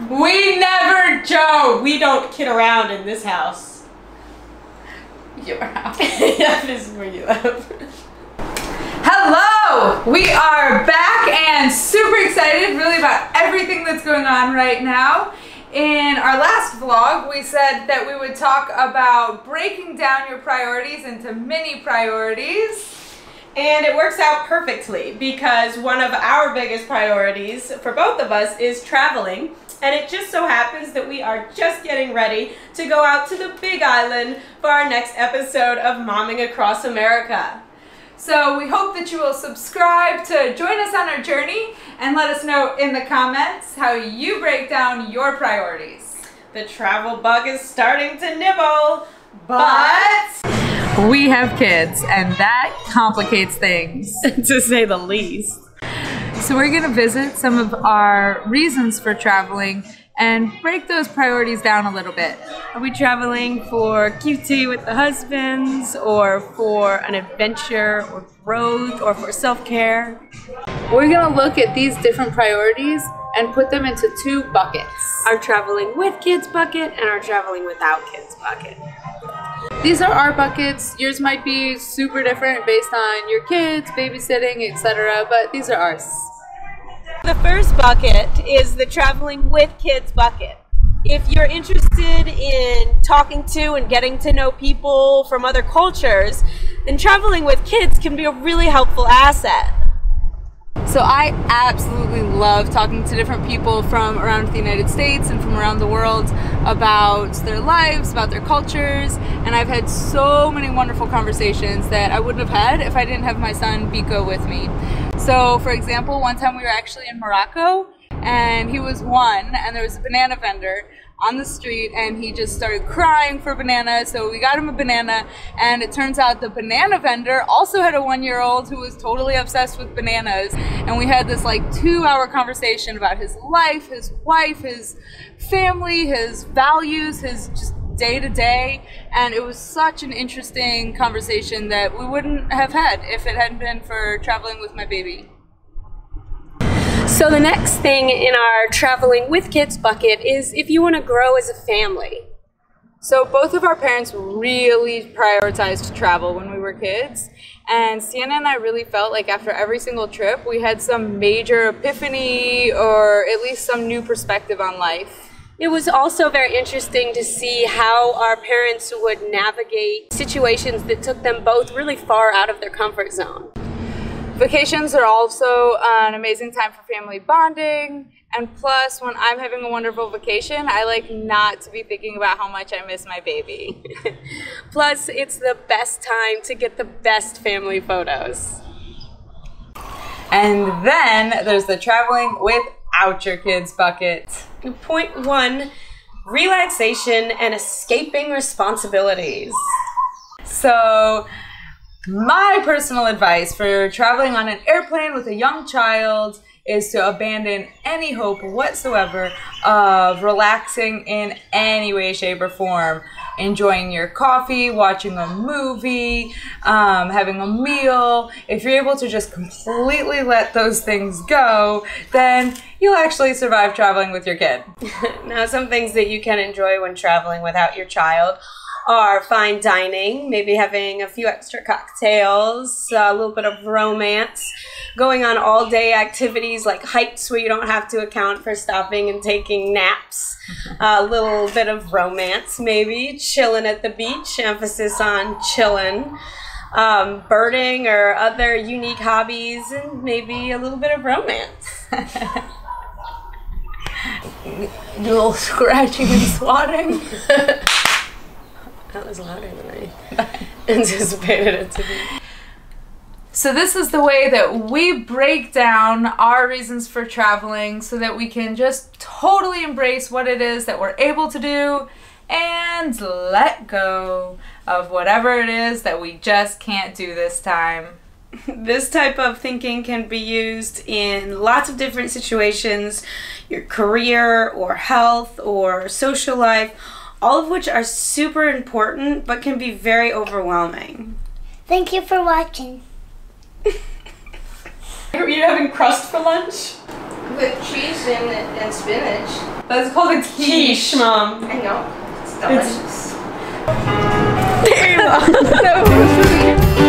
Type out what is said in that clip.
We never joke. We don't kid around in this house. Your house. Yeah, this is where you live. Hello! We are back and super excited really about everything that's going on right now. In our last vlog, we said that we would talk about breaking down your priorities into mini priorities. And it works out perfectly because one of our biggest priorities for both of us is traveling. And it just so happens that we are just getting ready to go out to the Big Island for our next episode of Momming Across America. So we hope that you will subscribe to join us on our journey and let us know in the comments how you break down your priorities. The travel bug is starting to nibble, but we have kids and that complicates things, to say the least. So we're going to visit some of our reasons for traveling and break those priorities down a little bit. Are we traveling for QT with the husbands, or for an adventure, or growth, or for self-care? We're going to look at these different priorities and put them into two buckets. Our traveling with kids bucket and our traveling without kids bucket. These are our buckets. Yours might be super different based on your kids, babysitting, etc., but these are ours. The first bucket is the traveling with kids bucket. If you're interested in talking to and getting to know people from other cultures, then traveling with kids can be a really helpful asset. So I absolutely love talking to different people from around the United States and from around the world about their lives, about their cultures, and I've had so many wonderful conversations that I wouldn't have had if I didn't have my son Biko with me. So for example, one time we were actually in Morocco and he was one and there was a banana vendor on the street and he just started crying for bananas, so we got him a banana, and it turns out the banana vendor also had a 1-year-old who was totally obsessed with bananas, and we had this like 2-hour conversation about his life, his wife, his family, his values, his just day-to-day, and it was such an interesting conversation that we wouldn't have had if it hadn't been for traveling with my baby. So the next thing in our traveling with kids bucket is if you want to grow as a family. So both of our parents really prioritized travel when we were kids, and Siena and I really felt like after every single trip we had some major epiphany or at least some new perspective on life. It was also very interesting to see how our parents would navigate situations that took them both really far out of their comfort zone. Vacations are also an amazing time for family bonding, and plus when I'm having a wonderful vacation, I like not to be thinking about how much I miss my baby. Plus, it's the best time to get the best family photos. And then there's the traveling without your kids bucket. Point 1, relaxation and escaping responsibilities. So my personal advice for traveling on an airplane with a young child is to abandon any hope whatsoever of relaxing in any way, shape, or form. Enjoying your coffee, watching a movie, having a meal. If you're able to just completely let those things go, then you'll actually survive traveling with your kid. Now, some things that you can enjoy when traveling without your child are fine dining, maybe having a few extra cocktails, a little bit of romance, going on all-day activities like hikes where you don't have to account for stopping and taking naps, a little bit of romance maybe, chilling at the beach, emphasis on chilling, birding or other unique hobbies, and maybe a little bit of romance. A little scratching and swatting. That was louder than I anticipated it to be. So this is the way that we break down our reasons for traveling so that we can just totally embrace what it is that we're able to do and let go of whatever it is that we just can't do this time. This type of thinking can be used in lots of different situations, your career or health or social life, all of which are super important but can be very overwhelming. Thank you for watching. Are you having crust for lunch? With cheese and spinach. That's called a quiche, Mom. I know. It's delicious. There you go. That was really good.